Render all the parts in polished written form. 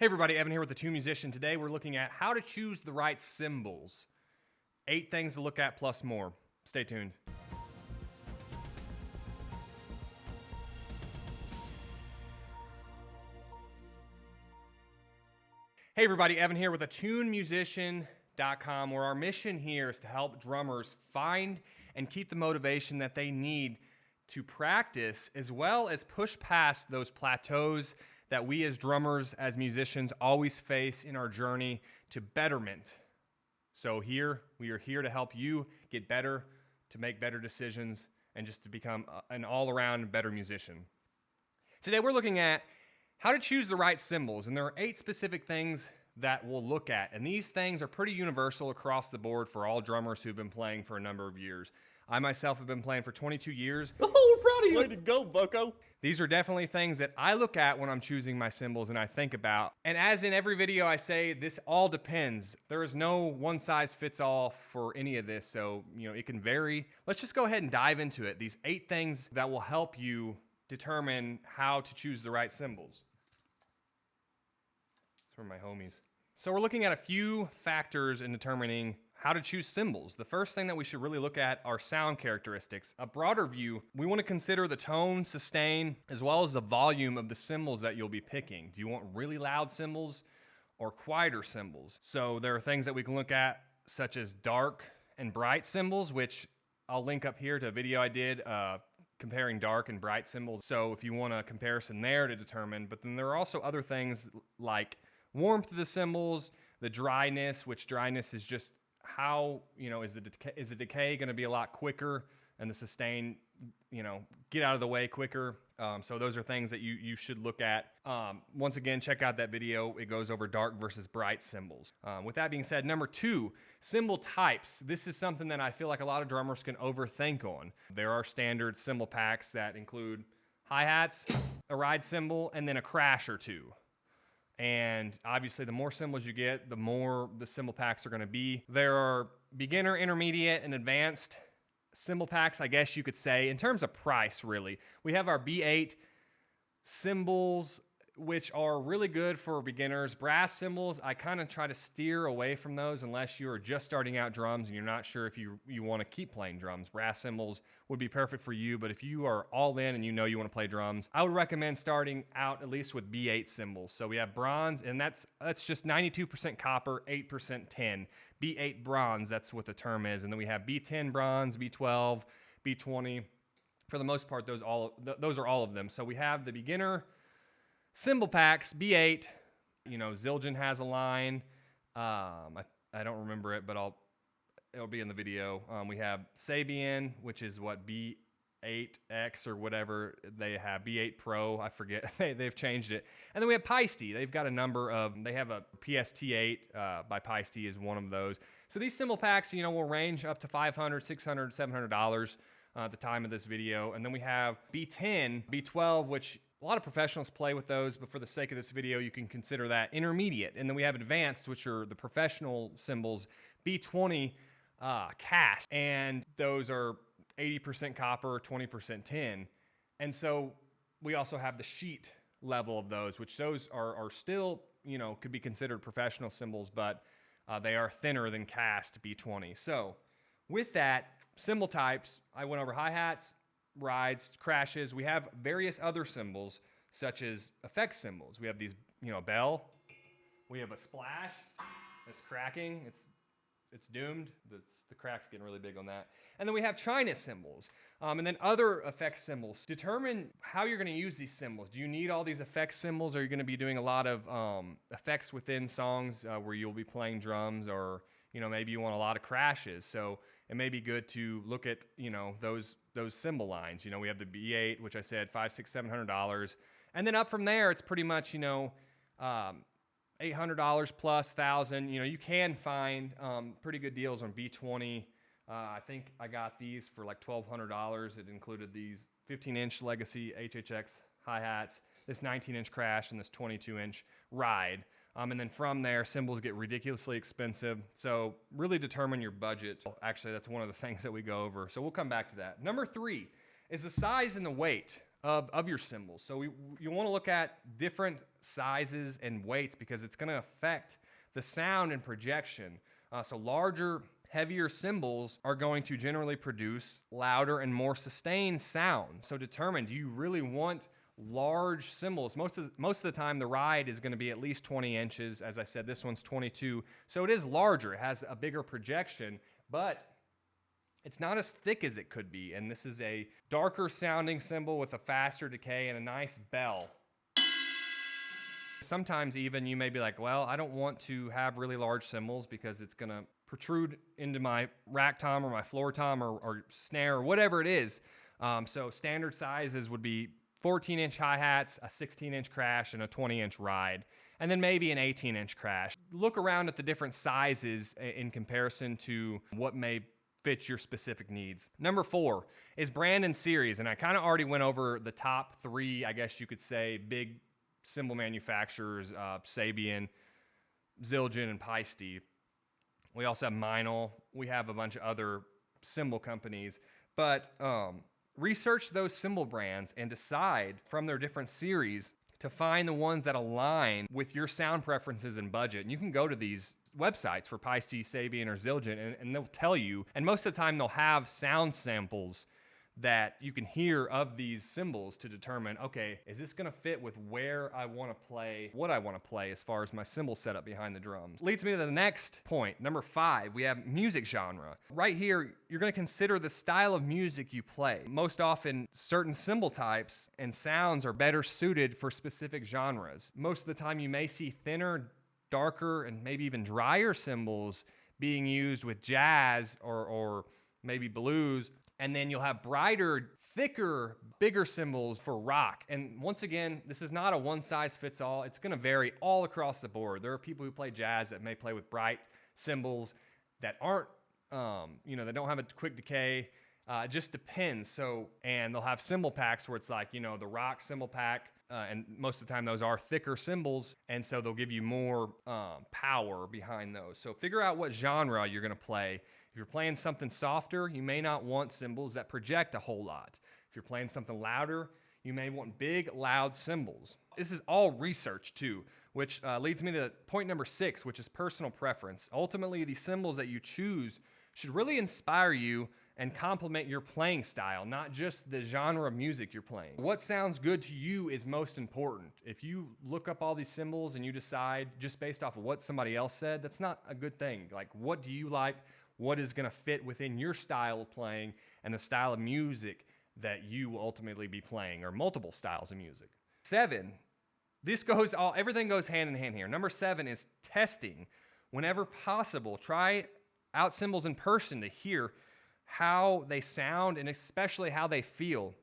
Hey everybody, Evan here with the Tune Musician. Today we're looking at how to choose the right cymbals. 8 things to look at plus more. Stay tuned. Hey everybody, Evan here with the tunemusician.com, where our mission here is to help drummers find and keep the motivation that they need to practice, as well as push past those plateaus that we as drummers, as musicians, always face in our journey to betterment. So we are here to help you get better, to make better decisions, and just to become an all-around better musician. Today we're looking at how to choose the right cymbals, and there are 8 specific things that we'll look at. And these things are pretty universal across the board for all drummers who've been playing for a number of years. I myself have been playing for 22 years. Oh, we're proud of you. Way to go, Bucko. These are definitely things that I look at when I'm choosing my cymbals and I think about. And as in every video I say, this all depends. There is no one size fits all for any of this, so it can vary. Let's just go ahead and dive into it. These 8 things that will help you determine how to choose the right cymbals. That's for my homies. So we're looking at a few factors in determining how to choose cymbals. The first thing that we should really look at are sound characteristics. A broader view, we want to consider the tone, sustain, as well as the volume of the cymbals that you'll be picking. Do you want really loud cymbals or quieter cymbals? So there are things that we can look at, such as dark and bright cymbals, which I'll link up here to a video I did comparing dark and bright cymbals. So if you want a comparison there to determine, but then there are also other things like warmth of the cymbals, the dryness, which dryness is just how, is the decay going to be a lot quicker, and the sustain, get out of the way quicker. So those are things that you should look at. Once again, check out that video. It goes over dark versus bright cymbals. With that being said, number 2, cymbal types. This is something that I feel like a lot of drummers can overthink on. There are standard cymbal packs that include hi-hats, a ride cymbal, and then a crash or 2. And obviously, the more cymbals you get, the more the cymbal packs are going to be. There are beginner, intermediate, and advanced cymbal packs, I guess you could say, in terms of price, really. We have our B8 cymbals, which are really good for beginners. Brass cymbals, I kind of try to steer away from those unless you are just starting out drums and you're not sure if you want to keep playing drums. Brass cymbals would be perfect for you, but if you are all in and you want to play drums, I would recommend starting out at least with B8 cymbals. So we have bronze, and that's just 92% copper, 8% tin. B8 bronze, that's what the term is. And then we have B10 bronze, B12, B20. For the most part, those are all of them. So we have the beginner cymbal packs, B8, Zildjian has a line. I don't remember it, but it'll be in the video. We have Sabian, which is what, B8X or whatever they have, B8 Pro, I forget. They've changed it. And then we have Paiste. They've got a number of, they have a PST8 by Paiste is one of those. So these cymbal packs, will range up to $500, $600, $700 at the time of this video. And then we have B10, B12, which a lot of professionals play with those, but for the sake of this video, you can consider that intermediate. And then we have advanced, which are the professional cymbals, B20 cast, and those are 80% copper, 20% tin. And so we also have the sheet level of those, which those are still, could be considered professional cymbals, but they are thinner than cast B20. So with that, cymbal types, I went over hi-hats, rides, crashes. We have various other cymbals, such as effects cymbals. We have these, bell. We have a splash that's cracking. It's doomed. The crack's getting really big on that. And then we have China cymbals. And then other effects cymbals. Determine how you're going to use these cymbals. Do you need all these effects cymbals? Are you going to be doing a lot of effects within songs where you'll be playing drums, or maybe you want a lot of crashes? So it may be good to look at those cymbal lines. We have the B8, which I said $500, $600, $700, and then up from there, it's pretty much $800 plus $1,000. You can find pretty good deals on B20. I think I got these for like $1,200. It included these 15-inch Legacy HHX hi-hats, this 19-inch crash, and this 22-inch ride. And then from there, cymbals get ridiculously expensive. So really determine your budget. Actually, that's one of the things that we go over. So we'll come back to that. Number 3 is the size and the weight of your cymbals. So you want to look at different sizes and weights because it's going to affect the sound and projection. So larger, heavier cymbals are going to generally produce louder and more sustained sound. So determine, do you really want large cymbals? Most of the time, the ride is going to be at least 20 inches. As I said, this one's 22. So it is larger. It has a bigger projection, but it's not as thick as it could be. And this is a darker sounding cymbal with a faster decay and a nice bell. Sometimes even you may be like, well, I don't want to have really large cymbals because it's going to protrude into my rack tom or my floor tom or snare or whatever it is. So standard sizes would be 14-inch hi-hats, a 16-inch crash, and a 20-inch ride, and then maybe an 18-inch crash. Look around at the different sizes in comparison to what may fit your specific needs. Number 4 is brand and series, and I kind of already went over the top 3, I guess you could say, big cymbal manufacturers, Sabian, Zildjian, and Paiste. We also have Meinl. We have a bunch of other cymbal companies, but research those cymbal brands and decide from their different series to find the ones that align with your sound preferences and budget. And you can go to these websites for Paiste, Sabian, or Zildjian, and they'll tell you, and most of the time they'll have sound samples that you can hear of these cymbals to determine, okay, is this going to fit with where I want to play, what I want to play as far as my cymbal setup behind the drums. Leads me to the next point. Number 5, we have music genre. Right here, you're going to consider the style of music you play. Most often, certain cymbal types and sounds are better suited for specific genres. Most of the time, you may see thinner, darker, and maybe even drier cymbals being used with jazz or maybe blues. And then you'll have brighter, thicker, bigger cymbals for rock. And once again, this is not a one-size-fits-all. It's going to vary all across the board. There are people who play jazz that may play with bright cymbals that aren't, that don't have a quick decay. It just depends. So, and they'll have cymbal packs where it's like, the rock cymbal pack, and most of the time those are thicker cymbals, and so they'll give you more power behind those. So figure out what genre you're going to play. If you're playing something softer, you may not want cymbals that project a whole lot. If you're playing something louder, you may want big, loud cymbals. This is all research too, which leads me to point number 6, which is personal preference. Ultimately, the cymbals that you choose should really inspire you and complement your playing style, not just the genre of music you're playing. What sounds good to you is most important. If you look up all these cymbals and you decide just based off of what somebody else said, that's not a good thing. Like, what do you like? What is going to fit within your style of playing and the style of music that you will ultimately be playing, or multiple styles of music. 7, everything goes hand in hand here. Number 7 is testing. Whenever possible, try out cymbals in person to hear how they sound and especially how they feel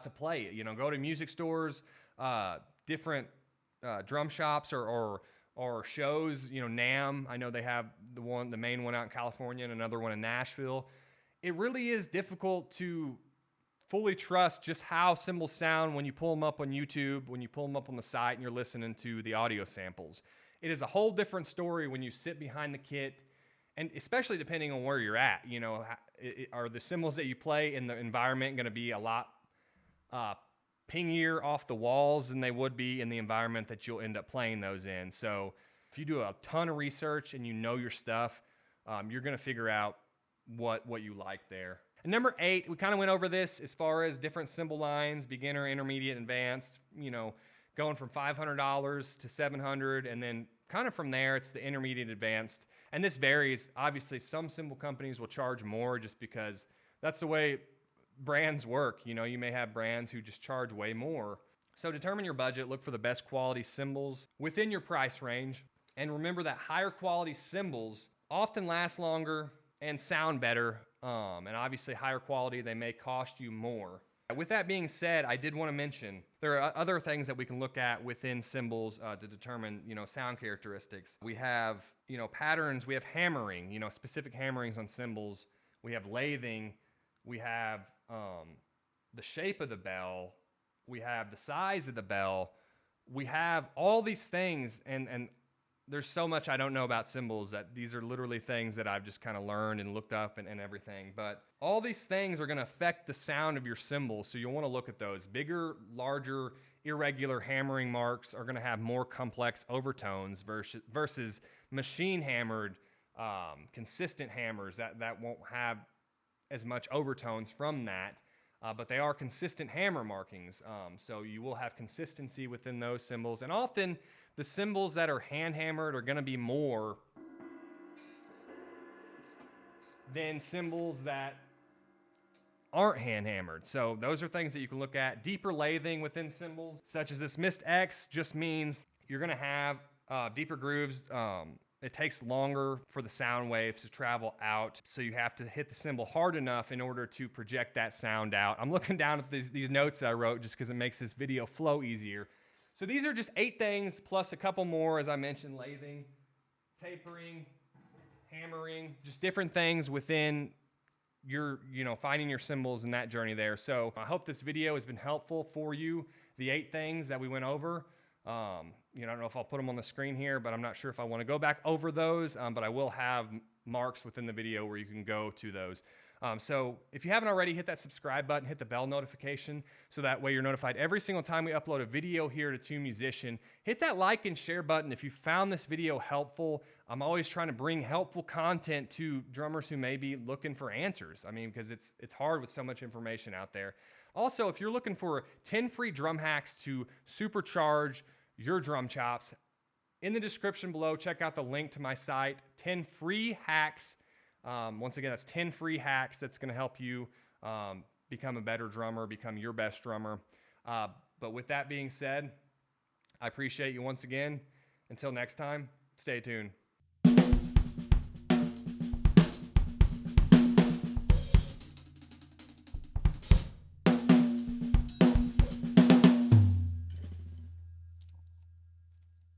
to play it. Go to music stores, different drum shops or shows, NAMM. I know they have the main one out in California and another one in Nashville. It really is difficult to fully trust just how cymbals sound when you pull them up on YouTube, when you pull them up on the site and you're listening to the audio samples. It is a whole different story when you sit behind the kit, and especially depending on where you're at. Are the cymbals that you play in the environment going to be a lot pingier off the walls than they would be in the environment that you'll end up playing those in? So if you do a ton of research and you know your stuff, you're going to figure out what you like there. And number 8, we kind of went over this as far as different cymbal lines, beginner, intermediate, advanced, going from $500 to $700, and then kind of from there, it's the intermediate, advanced. And this varies. Obviously, some cymbal companies will charge more just because that's the way brands work. You may have brands who just charge way more. So determine your budget, look for the best quality cymbals within your price range, and remember that higher quality cymbals often last longer and sound better, and obviously higher quality, they may cost you more. With that being said, I did want to mention there are other things that we can look at within cymbals to determine, sound characteristics. We have, patterns. We have hammering, specific hammerings on cymbals. We have lathing. We have the shape of the bell. We have the size of the bell. We have all these things, and there's so much I don't know about cymbals that these are literally things that I've just kind of learned and looked up and everything. But all these things are going to affect the sound of your cymbal, so you'll want to look at those. Bigger, larger, irregular hammering marks are going to have more complex overtones versus machine hammered, consistent hammers that won't have as much overtones from that. But they are consistent hammer markings, so you will have consistency within those cymbals. And often the cymbals that are hand hammered are going to be more than cymbals that aren't hand hammered. So those are things that you can look at. Deeper lathing within cymbals, such as this Mist X, just means you're going to have deeper grooves. It takes longer for the sound waves to travel out, so you have to hit the cymbal hard enough in order to project that sound out. I'm looking down at these notes that I wrote just because it makes this video flow easier. So these are just 8 things plus a couple more, as I mentioned: lathing, tapering, hammering, just different things within your, finding your cymbals in that journey there. So I hope this video has been helpful for you. The 8 things that we went over. I don't know if I'll put them on the screen here, but I'm not sure if I want to go back over those, but I will have marks within the video where you can go to those. So if you haven't already, hit that subscribe button, hit the bell notification, so that way you're notified every single time we upload a video here to Tune Musician. Hit that like and share button if you found this video helpful. I'm always trying to bring helpful content to drummers who may be looking for answers. I mean, because it's hard with so much information out there. Also, if you're looking for 10 free drum hacks to supercharge your drum chops, in the description below, check out the link to my site, 10 free hacks. Once again, that's 10 free hacks that's going to help you become a better drummer, become your best drummer. But with that being said, I appreciate you once again. Until next time, stay tuned.